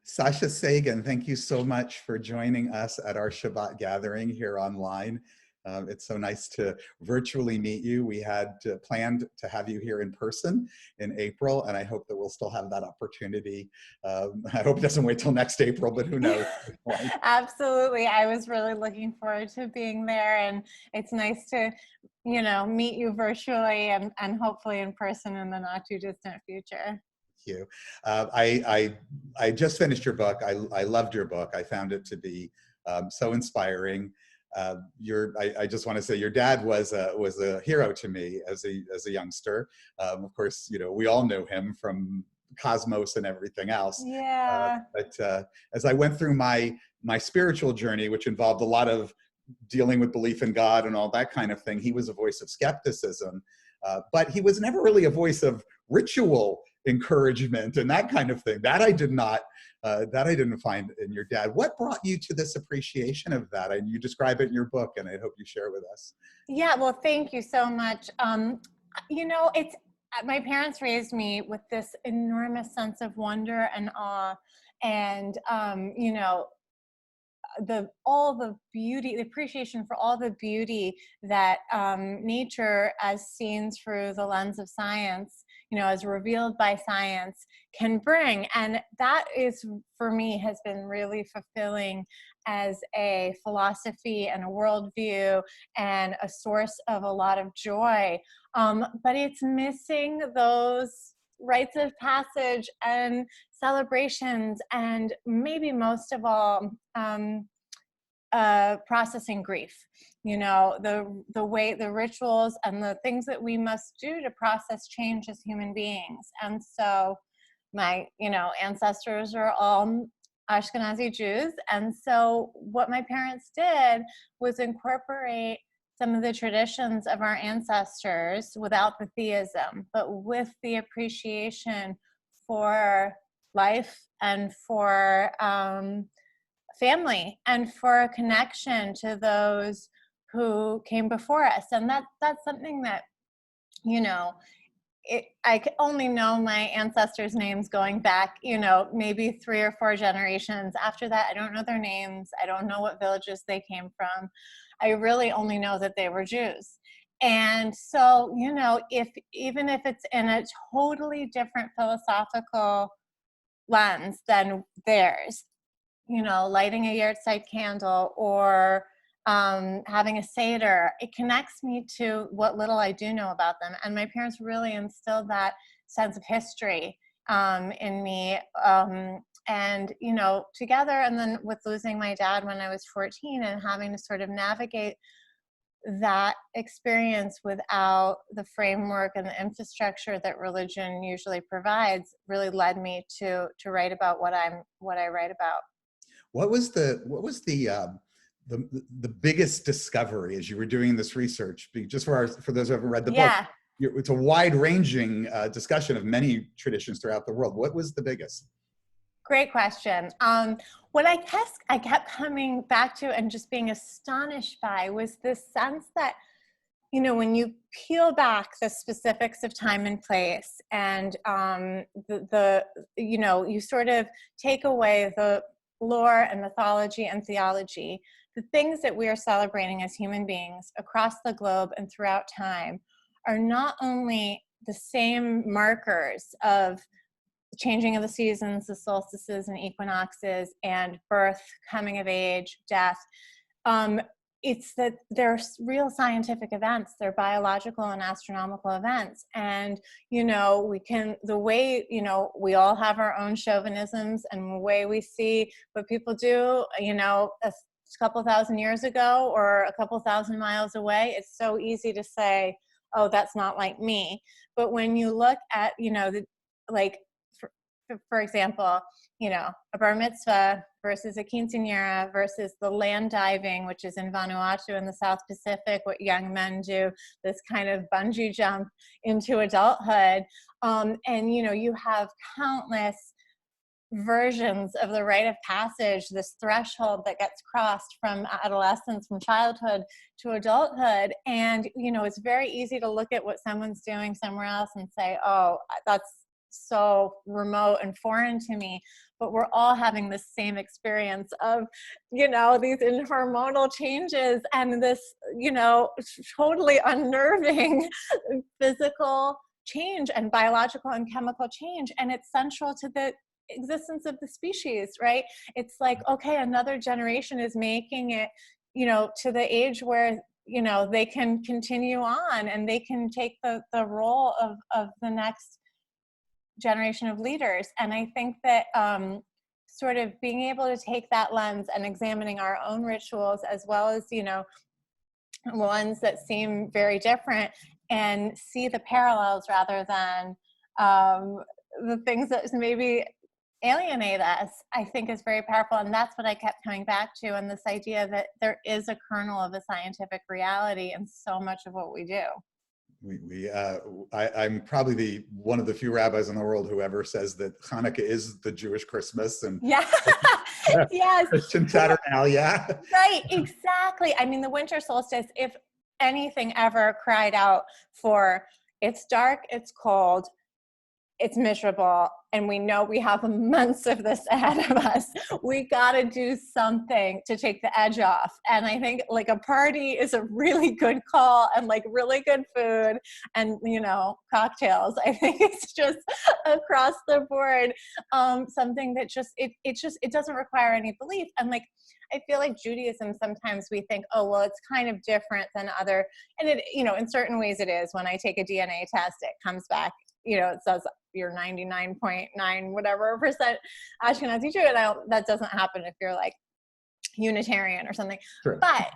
Sasha Sagan, thank you so much for joining us at our Shabbat gathering here online. It's so nice to virtually meet you. We had planned to have you here in person in April, and I hope that we'll still have that opportunity. I hope it doesn't wait till next April, but who knows? Absolutely. I was really looking forward to being there, and it's nice to, meet you virtually and hopefully in person in the not too distant future. You. I just finished your book. I loved your book. I found it to be so inspiring. I just want to say your dad was a hero to me as a youngster. Of course, we all knew him from Cosmos and everything else. Yeah. But as I went through my spiritual journey, which involved a lot of dealing with belief in God and all that kind of thing, he was a voice of skepticism, but he was never really a voice of ritual encouragement and that kind of thing. That I didn't find in your dad. What brought you to this appreciation of that? And you describe it in your book, and I hope you share it with us. Yeah. Well, thank you so much. It's my parents raised me with this enormous sense of wonder and awe, and all the beauty, the appreciation for all the beauty that nature, as seen through the lens of science, as revealed by science, can bring. And that is, for me, has been really fulfilling as a philosophy and a worldview and a source of a lot of joy. But it's missing those rites of passage and celebrations, and maybe most of all, processing grief. The way, the rituals and the things that we must do to process change as human beings. And so my ancestors are all Ashkenazi Jews, and so what my parents did was incorporate some of the traditions of our ancestors without the theism, but with the appreciation for life and for family and for a connection to those who came before us. And that's something that, I only know my ancestors' names going back, maybe 3 or 4 generations. After that, I don't know their names. I don't know what villages they came from. I really only know that they were Jews. And so, even if it's in a totally different philosophical lens than theirs, lighting a yahrzeit candle or having a Seder, it connects me to what little I do know about them. And my parents really instilled that sense of history in me. And, together, and then with losing my dad when I was 14 and having to sort of navigate that experience without the framework and the infrastructure that religion usually provides, really led me to write about what I write about. What was the biggest discovery as you were doing this research? Just for those who haven't read the book, it's a wide-ranging discussion of many traditions throughout the world. What was the biggest? Great question. What I kept coming back to and just being astonished by was this sense that, when you peel back the specifics of time and place, and you sort of take away the lore and mythology and theology, the things that we are celebrating as human beings across the globe and throughout time are not only the same markers of the changing of the seasons, the solstices and equinoxes, and birth, coming of age, death. It's that they're real scientific events. They're biological and astronomical events. And, we all have our own chauvinisms and the way we see what people do, a couple thousand years ago or a couple thousand miles away. It's so easy to say, oh, that's not like me. But when you look at, for example, a bar mitzvah versus a quinceañera versus the land diving, which is in Vanuatu in the South Pacific, what young men do, this kind of bungee jump into adulthood. And, you have countless versions of the rite of passage, this threshold that gets crossed from adolescence, from childhood to adulthood. And, it's very easy to look at what someone's doing somewhere else and say, oh, that's so remote and foreign to me. but we're all having the same experience of, you know, these hormonal changes and this, you know, totally unnerving physical change and biological and chemical change. And it's central to the existence of the species, right? It's like, okay, another generation is making it, you know, to the age where, you know, they can continue on and they can take the role of the next generation of leaders. And I think that sort of being able to take that lens and examining our own rituals, as well as, you know, ones that seem very different, and see the parallels rather than the things that maybe alienate us, I think is very powerful. And that's what I kept coming back to, and this idea that there is a kernel of a scientific reality in so much of what we do. I'm probably one of the few rabbis in the world who ever says that Hanukkah is the Jewish Christmas and yeah. Yes. Christian Saturnalia. Right, exactly. I mean, the winter solstice, if anything ever cried out for, it's dark, it's cold, it's miserable, and we know we have months of this ahead of us. We got to do something to take the edge off. And I think like a party is a really good call, and like really good food and, you know, cocktails. I think it's just across the board something that just, it doesn't require any belief. And like, I feel like Judaism, sometimes we think, oh, well, it's kind of different than other, and it, you know, in certain ways it is. When I take a DNA test, it comes back, you know, it says you're 99.9 whatever percent Ashkenazi Jew, and that doesn't happen if you're like Unitarian or something. Sure. But,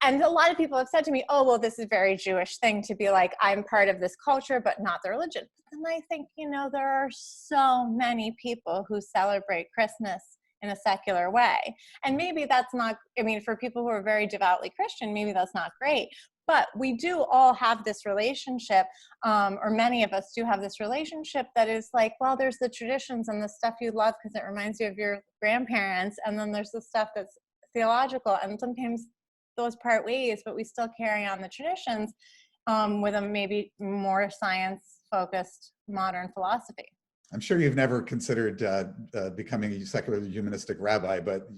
and a lot of people have said to me, oh, well, this is a very Jewish thing to be like, I'm part of this culture, but not the religion. And I think, you know, there are so many people who celebrate Christmas in a secular way. And maybe that's not, I mean, for people who are very devoutly Christian, maybe that's not great. But we do all have this relationship, or many of us do have this relationship that is like, well, there's the traditions and the stuff you love because it reminds you of your grandparents. And then there's the stuff that's theological. And sometimes those part ways, but we still carry on the traditions with a maybe more science-focused modern philosophy. I'm sure you've never considered becoming a secular humanistic rabbi, but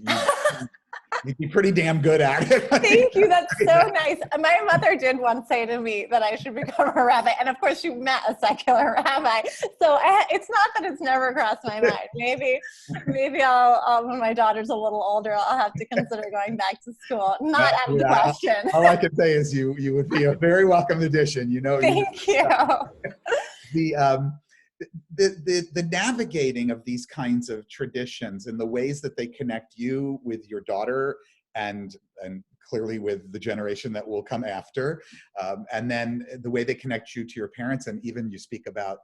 you'd be pretty damn good at it. Thank you. That's so nice. My mother did once say to me that I should become a rabbi. And of course, she met a secular rabbi. So it's not that it's never crossed my mind. Maybe I'll when my daughter's a little older, I'll have to consider going back to school. Not out of the question. All I can say is you would be a very welcome addition. You know. Thank you. The navigating of these kinds of traditions and the ways that they connect you with your daughter and clearly with the generation that will come after, and then the way they connect you to your parents, and even you speak about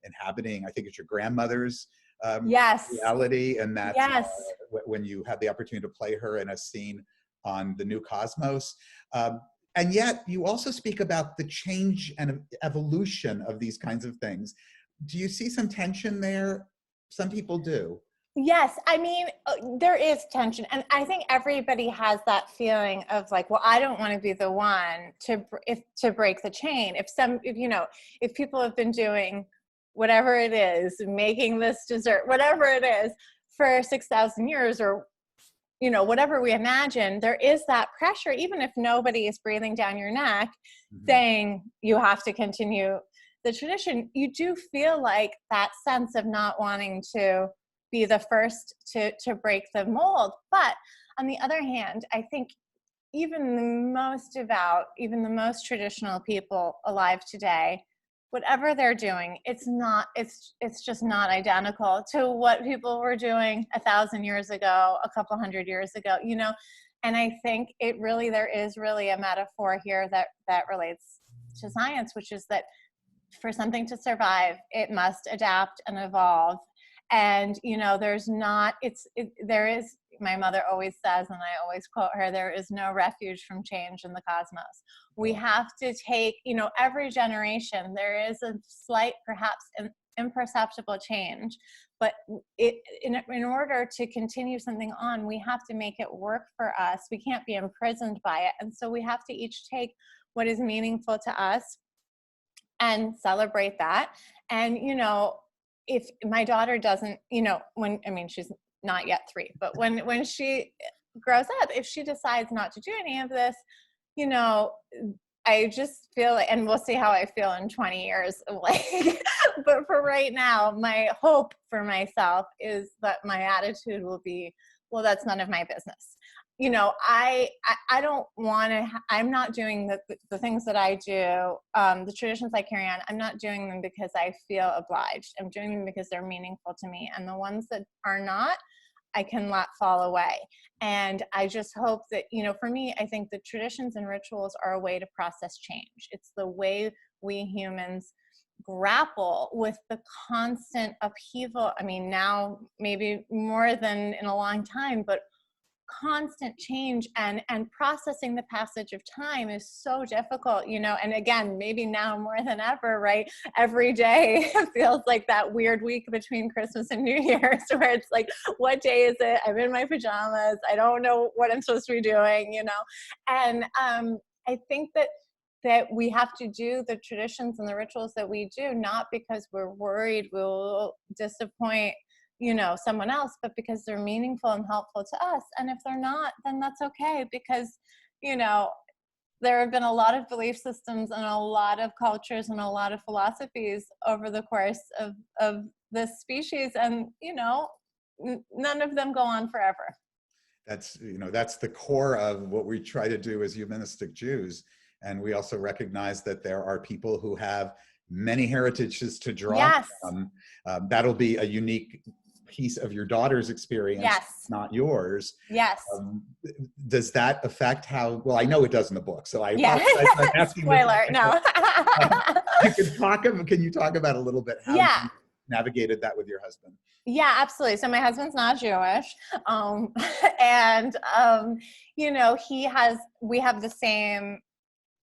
inhabiting, I think it's your grandmother's yes. reality, and that yes. When you had the opportunity to play her in a scene on The New Cosmos. And yet you also speak about the change and evolution of these kinds of things. Do you see some tension there? Some people do. Yes, I mean, there is tension. And I think everybody has that feeling of like, well, I don't want to be the one to break the chain. If people have been doing whatever it is, making this dessert, whatever it is, for 6,000 years, or, you know, whatever we imagine, there is that pressure, even if nobody is breathing down your neck, saying you have to continue the tradition. You do feel like that sense of not wanting to be the first to break the mold. But on the other hand, I think even the most devout, even the most traditional people alive today, whatever they're doing, it's just not identical to what people were doing 1,000 years ago, a couple hundred years ago, you know. And I think there is really a metaphor here that relates to science, which is that for something to survive, it must adapt and evolve. And, you know, there is, my mother always says, and I always quote her, there is no refuge from change in the cosmos. We have to take, you know, every generation, there is a slight, perhaps imperceptible change, but in order to continue something on, we have to make it work for us. We can't be imprisoned by it. And so we have to each take what is meaningful to us and celebrate that. And, you know, if my daughter doesn't, you know, she's not yet 3, but when she grows up, if she decides not to do any of this, you know, I just feel like, and we'll see how I feel in 20 years, like, but for right now, my hope for myself is that my attitude will be, well, that's none of my business. You know, I don't want to, I'm not doing the things that I do, the traditions I carry on, I'm not doing them because I feel obliged. I'm doing them because they're meaningful to me. And the ones that are not, I can let fall away. And I just hope that, you know, for me, I think the traditions and rituals are a way to process change. It's the way we humans grapple with the constant upheaval. I mean, now maybe more than in a long time, but constant change and processing the passage of time is so difficult, you know. And again, maybe now more than ever, right? Every day feels like that weird week between Christmas and New Year's where it's like, what day is it? I'm in my pajamas. I don't know what I'm supposed to be doing, you know. And I think that we have to do the traditions and the rituals that we do, not because we're worried we'll disappoint, you know, someone else, but because they're meaningful and helpful to us. And if they're not, then that's okay, because, you know, there have been a lot of belief systems and a lot of cultures and a lot of philosophies over the course of this species. And, you know, none of them go on forever. That's, you know, that's the core of what we try to do as humanistic Jews. And we also recognize that there are people who have many heritages to draw Yes. from. That'll be a unique piece of your daughter's experience, Yes. not yours. Yes. Does that affect how, well, I know it does in the book, so I Yeah. apologize for asking. Spoiler, no. Can you talk about a little bit how Yeah. you navigated that with your husband? Yeah, absolutely. So my husband's not Jewish. And, you know, we have the same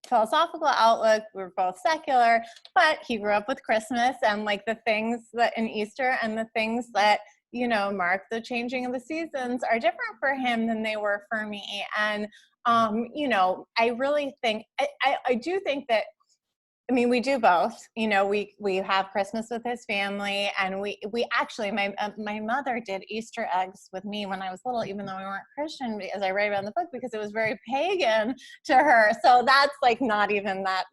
philosophical outlook. We're both secular, but he grew up with Christmas and like the things that in Easter and the things that, you know, mark the changing of the seasons are different for him than they were for me. And, you know, I really think, I do think that, I mean, we do both, you know, we have Christmas with his family, and we actually, my mother did Easter eggs with me when I was little, even though we weren't Christian, as I write about in the book, because it was very pagan to her. So that's like not even that,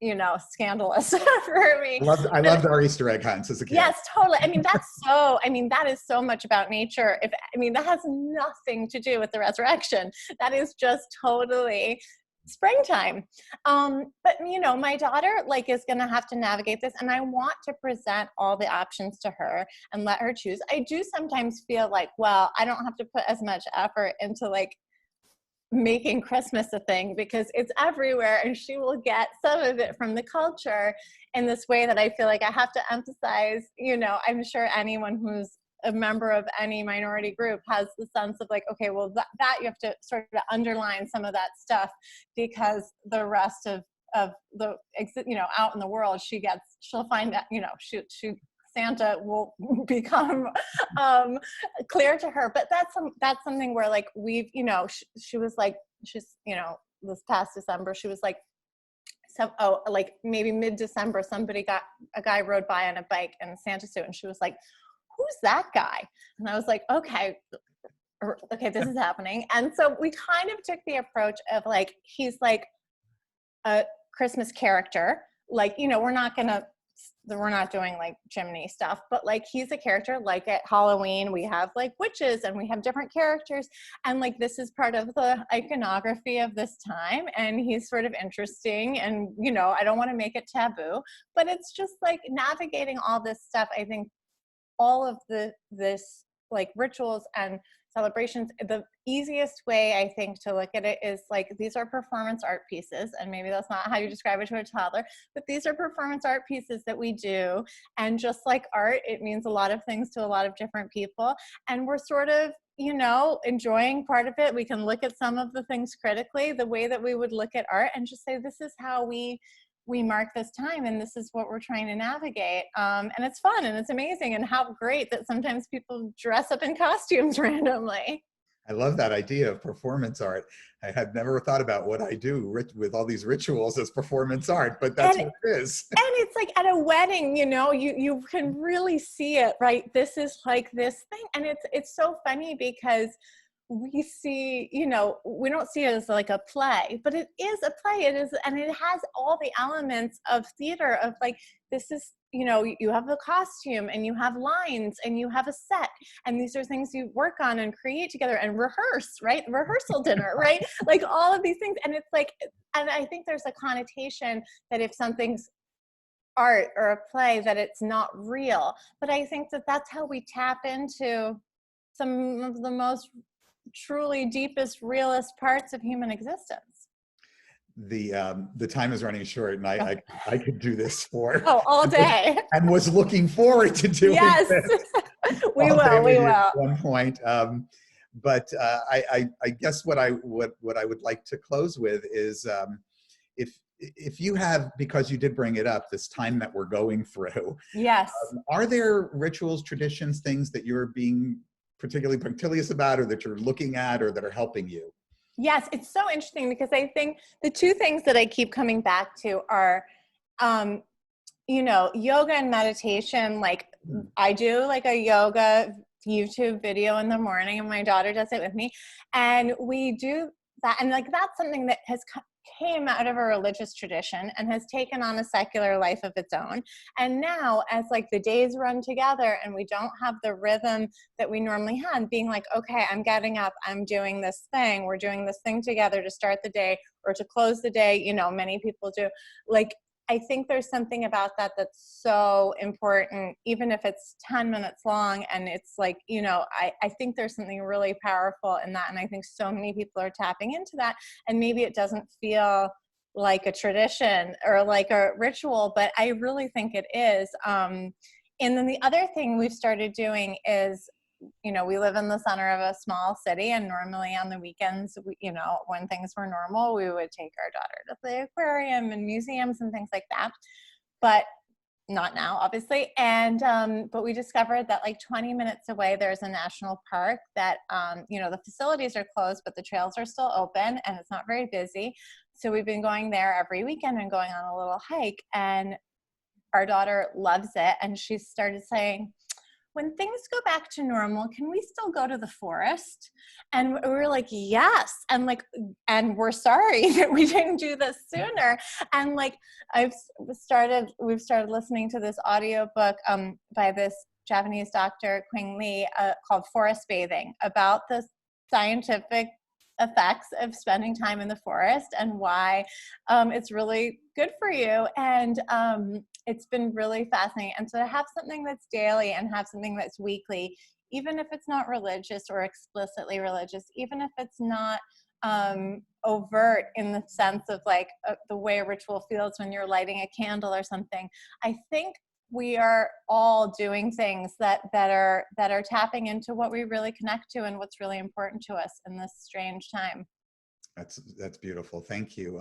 you know, scandalous for me. I loved our Easter egg hunts as a kid. Yes, totally. I mean, that is so much about nature. That has nothing to do with the resurrection. That is just totally springtime. But you know, my daughter like is going to have to navigate this, and I want to present all the options to her and let her choose. I do sometimes feel like, well, I don't have to put as much effort into like making Christmas a thing because it's everywhere, and she will get some of it from the culture in this way that I feel like I have to emphasize. You know, I'm sure anyone who's a member of any minority group has the sense of like, okay, well that you have to sort of underline some of that stuff, because the rest of the, you know, out in the world, she'll find that, you know, she Santa will become clear to her. But that's something where like we've, you know, she was like, she's, you know, this past December, she was like, like maybe mid-December, a guy rode by on a bike in a Santa suit, and she was like, who's that guy? And I was like, okay, this is happening. And so we kind of took the approach of like, he's like a Christmas character. Like, you know, we're not doing like chimney stuff, but like he's a character. Like at Halloween, we have like witches and we have different characters. And like, this is part of the iconography of this time. And he's sort of interesting. And, you know, I don't want to make it taboo, but it's just like navigating all this stuff. I think all of this like rituals and celebrations, the easiest way I think to look at it is like, these are performance art pieces, and maybe that's not how you describe it to a toddler, but these are performance art pieces that we do. And just like art, it means a lot of things to a lot of different people, and we're sort of, you know, enjoying part of it. We can look at some of the things critically, the way that we would look at art, and just say, this is how we mark this time, and this is what we're trying to navigate. And it's fun and it's amazing, and how great that sometimes people dress up in costumes randomly. I love that idea of performance art. I had never thought about what I do with all these rituals as performance art, but that's And what it is. And it's like at a wedding, you know, you can really see it, right? This is like this thing. And it's so funny because we see, you know, we don't see it as like a play, but it is a play. It is, and it has all the elements of theater of like, this is, you know, you have a costume and you have lines and you have a set, and these are things you work on and create together and rehearse, right? Rehearsal dinner, right? Like all of these things. And it's like, and I think there's a connotation that if something's art or a play, that it's not real. But I think that that's how we tap into some of the most truly deepest, realest parts of human existence. The time is running short, and I could do this for all day, and was looking forward to doing yes. this. we will At one point. But I guess what I would like to close with is if you have, because you did bring it up, this time that we're going through. Yes. Are there rituals, traditions, things that you're being particularly punctilious about, or that you're looking at, or that are helping you? Yes, it's so interesting because I think the two things that I keep coming back to are, you know, yoga and meditation. Like I do like a yoga YouTube video in the morning, and my daughter does it with me, and we do that. And like, that's something that has came out of a religious tradition and has taken on a secular life of its own. And now, as like the days run together and we don't have the rhythm that we normally had, being like, okay, I'm getting up, I'm doing this thing, we're doing this thing together to start the day or to close the day, you know, many people do. Like, I think there's something about that that's so important, even if it's 10 minutes long. And it's like, you know, I think there's something really powerful in that. And I think so many people are tapping into that. And maybe it doesn't feel like a tradition or like a ritual, but I really think it is. And then the other thing we've started doing is, you know, we live in the center of a small city, and normally on the weekends, you know, when things were normal, we would take our daughter to the aquarium and museums and things like that, but not now, obviously. And but we discovered that like 20 minutes away, there's a national park that, you know, the facilities are closed, but the trails are still open and it's not very busy. So we've been going there every weekend and going on a little hike, and our daughter loves it. And she started saying, when things go back to normal, can we still go to the forest? And we were like, yes. And like, and we're sorry that we didn't do this sooner. And like, we've started listening to this audiobook by this Japanese doctor, Qing Li, called Forest Bathing, about the scientific effects of spending time in the forest and why it's really good for you. And it's been really fascinating. And so to have something that's daily and have something that's weekly, even if it's not religious or explicitly religious, even if it's not overt in the sense of like the way a ritual feels when you're lighting a candle or something, I think we are all doing things that are tapping into what we really connect to and what's really important to us in this strange time. That's beautiful. Thank you.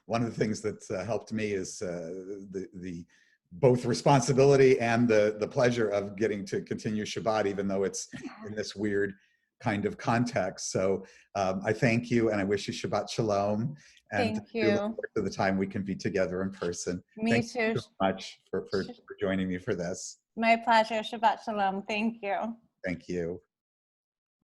One of the things that's helped me is the both responsibility and the pleasure of getting to continue Shabbat, even though it's in this weird kind of context. So I thank you, and I wish you Shabbat Shalom. And thank you. Look forward to the time we can be together in person. Me Thank too. you so much for joining me for this. My pleasure. Shabbat Shalom. Thank you. Thank you.